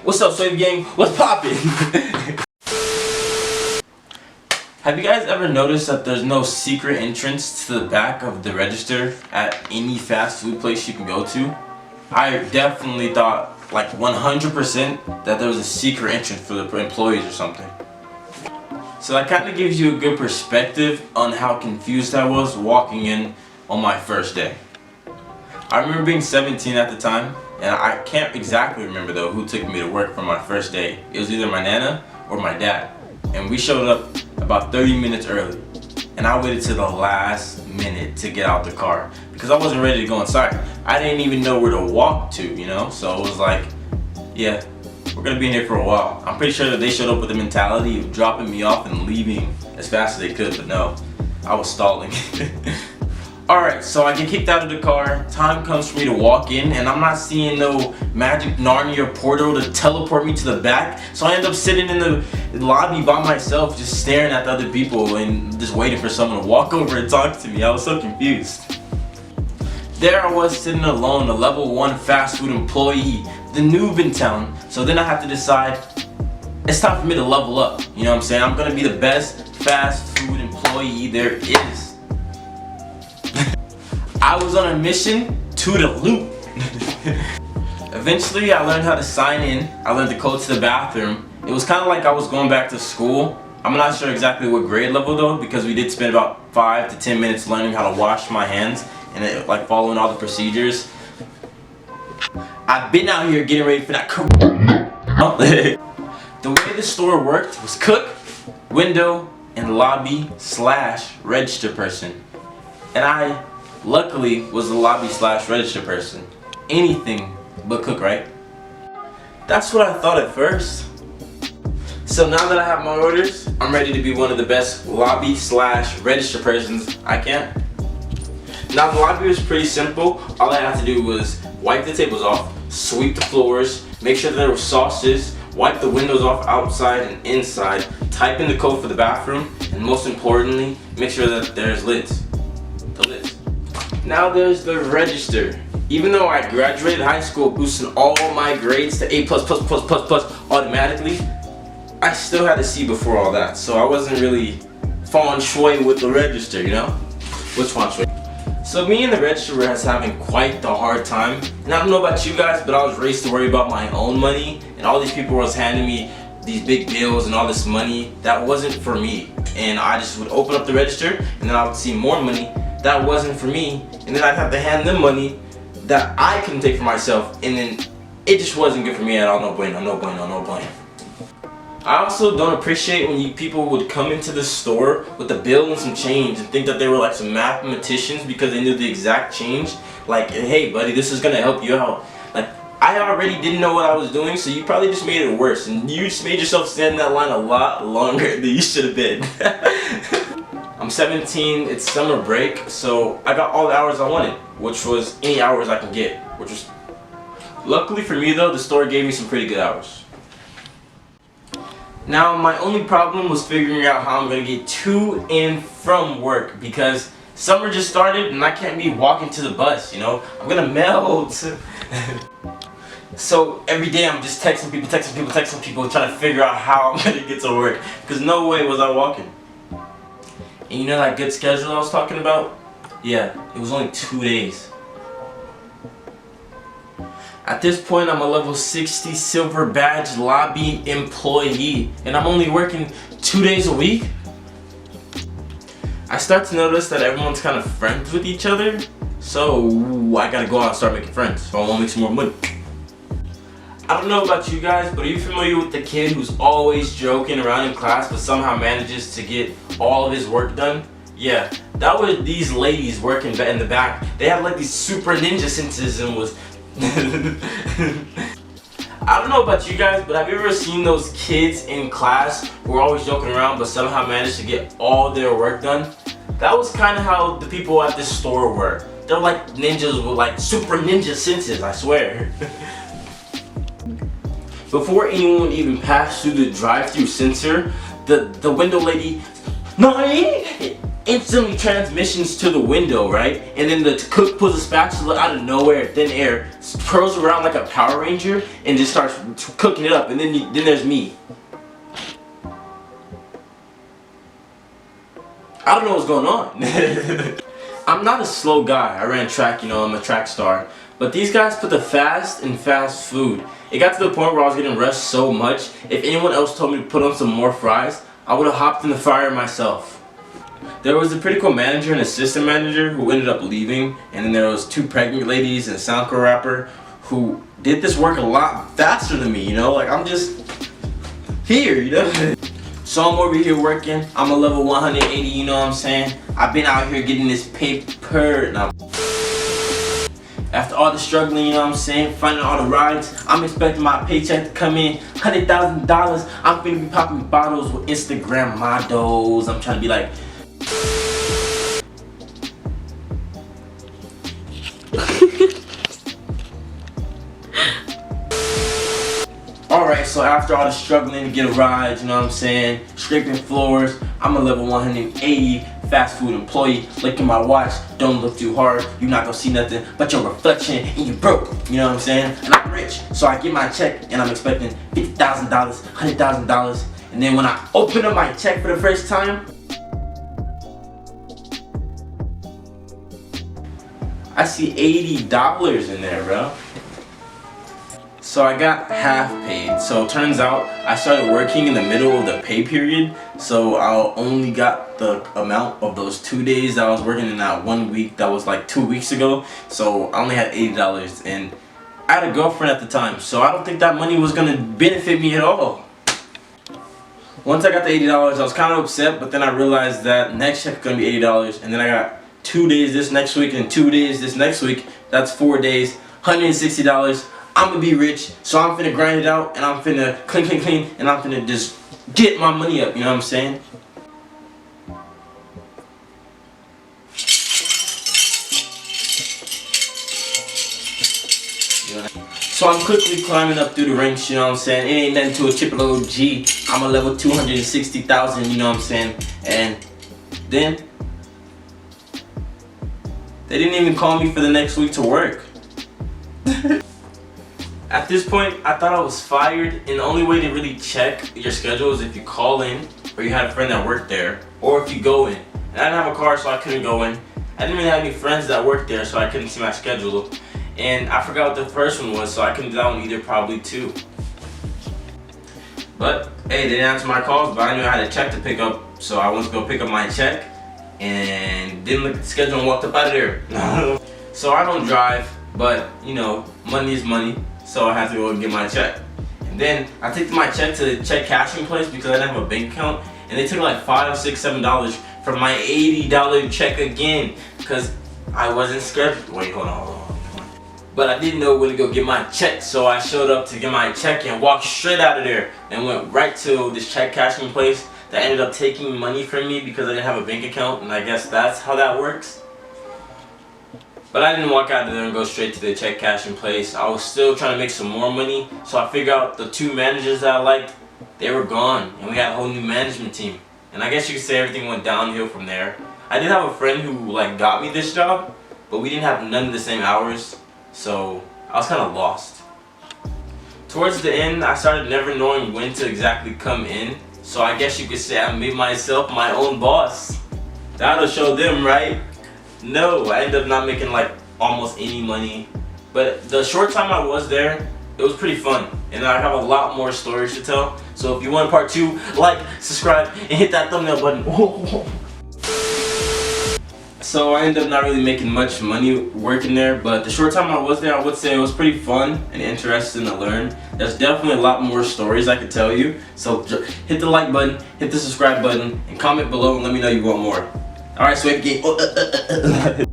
What's up, Swavy gang? What's poppin'? Have you guys ever noticed that there's no secret entrance to the back of the register at any fast food place you can go to? I definitely thought, like 100%, that there was a secret entrance for the employees or something. So that kind of gives you a good perspective on how confused I was walking in on my first day. I remember being 17 at the time, and I can't exactly remember though who took me to work for my first day. It was either my nana or my dad, and we showed up about 30 minutes early, and I waited to the last minute to get out the car because I wasn't ready to go inside. I didn't even know where to walk to, you know, so it was like, yeah, we're gonna be in here for a while. I'm pretty sure that they showed up with the mentality of dropping me off and leaving as fast as they could, but no, I was stalling. Alright, so I get kicked out of the car, time comes for me to walk in, and I'm not seeing no magic Narnia portal to teleport me to the back, so I end up sitting in the lobby by myself, just staring at the other people and just waiting for someone to walk over and talk to me. I was so confused. There I was sitting alone, a level 1 fast food employee, the noob in town, so then I have to decide, it's time for me to level up, you know what I'm saying? I'm gonna be the best fast food employee there is. I was on a mission to the loot. Eventually I learned how to sign in. I learned the code to the bathroom. It was kind of like I was going back to school. I'm not sure exactly what grade level though, because we did spend about 5 to 10 minutes learning how to wash my hands and like following all the procedures. I've been out here getting ready for that. The way the store worked was cook, window, and lobby / register person. And I luckily was the lobby / register person. Anything but cook, right? That's what I thought at first. So now that I have my orders, I'm ready to be one of the best lobby / register persons I can. Now the lobby was pretty simple. All I had to do was wipe the tables off, sweep the floors, make sure that there were sauces, wipe the windows off outside and inside, type in the code for the bathroom, and most importantly, make sure that there's lids. The lids. Now there's the register. Even though I graduated high school boosting all my grades to A++++ automatically, I still had a C before all that. So I wasn't really feng shui with the register, you know? Which feng shui? So me and the register were having quite the hard time. And I don't know about you guys, but I was raised to worry about my own money. And all these people was handing me these big bills and all this money. That wasn't for me. And I just would open up the register and then I would see more money. That wasn't for me. And then I'd have to hand them money that I couldn't take for myself. And then it just wasn't good for me at all. No bueno, no bueno, no bueno. I also don't appreciate when people would come into the store with a bill and some change and think that they were like some mathematicians because they knew the exact change. Like, hey buddy, this is gonna help you out. Like, I already didn't know what I was doing, so you probably just made it worse. And you just made yourself stand in that line a lot longer than you should have been. I'm 17, it's summer break, so I got all the hours I wanted, which was any hours I can get, which was... Luckily for me though, the store gave me some pretty good hours. Now my only problem was figuring out how I'm going to get to and from work because summer just started and I can't be walking to the bus, you know? I'm going to melt. So every day I'm just texting people, trying to figure out how I'm going to get to work because no way was I walking. And you know that good schedule I was talking about? Yeah, it was only 2 days. At this point, I'm a level 60 silver badge lobby employee, and I'm only working 2 days a week. I start to notice that everyone's kind of friends with each other, so I gotta go out and start making friends so I want to make some more money. I don't know about you guys, but are you familiar with the kid who's always joking around in class but somehow manages to get all of his work done? Yeah, that was these ladies working in the back. They had like these super ninja senses and was... I don't know about you guys, but have you ever seen those kids in class who are always joking around but somehow manage to get all their work done? That was kind of how the people at this store were. They're like ninjas with like super ninja senses, I swear. Before anyone even passed through the drive-through sensor, the window lady, "Nani?" instantly transmissions to the window, right? And then the cook pulls a spatula out of nowhere, thin air, curls around like a Power Ranger, and just starts cooking it up. And then there's me. I don't know what's going on. I'm not a slow guy. I ran track, I'm a track star. But these guys put the fast in fast food. It got to the point where I was getting rushed so much, if anyone else told me to put on some more fries, I would have hopped in the fryer myself. There was a pretty cool manager and assistant manager who ended up leaving, and then there was 2 pregnant ladies and a SoundCloud rapper who did this work a lot faster than me, like I'm just here, So I'm over here working, I'm a level 180, you know what I'm saying? I've been out here getting this paper. Now, after all the struggling, you know what I'm saying, finding all the rides, I'm expecting my paycheck to come in, $100,000. I'm finna be popping bottles with Instagram models. I'm trying to be like, alright, so after all the struggling to get a ride, you know what I'm saying, scraping floors, I'm a level 180 fast food employee. Look at my watch, don't look too hard, you're not gonna see nothing but your reflection, and you broke, you know what I'm saying? And I'm rich, so I get my check, and I'm expecting $50,000, $100,000, and then when I open up my check for the first time, I see $80 in there, bro. So I got half paid. So it turns out I started working in the middle of the pay period. So I only got the amount of those 2 days that I was working in that 1 week that was like 2 weeks ago. So I only had $80, and I had a girlfriend at the time. So I don't think that money was gonna benefit me at all. Once I got the $80, I was kind of upset, but then I realized that next check is gonna be $80, and then I got 2 days this next week and 2 days this next week. That's 4 days, $160. I'm gonna be rich, so I'm finna grind it out, and I'm finna clean, and I'm finna just get my money up, you know what I'm saying? So I'm quickly climbing up through the ranks, you know what I'm saying? It ain't nothing to a triple OG. I'm a level 260,000, you know what I'm saying? And then they didn't even call me for the next week to work. At this point, I thought I was fired, and the only way to really check your schedule is if you call in, or you had a friend that worked there, or if you go in. And I didn't have a car, so I couldn't go in. I didn't really have any friends that worked there, so I couldn't see my schedule. And I forgot what the first one was, so I couldn't do that one either, probably too. But, hey, they didn't answer my calls, but I knew I had a check to pick up, so I went to go pick up my check, and didn't look at the schedule and walked up out of there. So I don't drive, but, money is money. So I had to go and get my check. And then I took my check to the check cashing place because I didn't have a bank account. And they took like $5, $6, $7 from my $80 check again. Because I wasn't scheduled. Wait, hold on. But I didn't know when to go get my check. So I showed up to get my check and walked straight out of there. And went right to this check cashing place that ended up taking money from me because I didn't have a bank account. And I guess that's how that works. But I didn't walk out of there and go straight to the check cashing place. I was still trying to make some more money. So I figured out the 2 managers that I liked, they were gone. And we had a whole new management team. And I guess you could say everything went downhill from there. I did have a friend who got me this job, but we didn't have none of the same hours. So I was kind of lost. Towards the end, I started never knowing when to exactly come in. So I guess you could say I made myself my own boss. That'll show them, right? No, I ended up not making almost any money, but the short time I was there, it was pretty fun, and I have a lot more stories to tell. So if you want part 2, like, subscribe, and hit that thumbnail button. So I ended up not really making much money working there, but the short time I was there, I would say it was pretty fun and interesting to learn. There's definitely a lot more stories I could tell you. So hit the like button, hit the subscribe button, and comment below and let me know you want more. Alright, so game.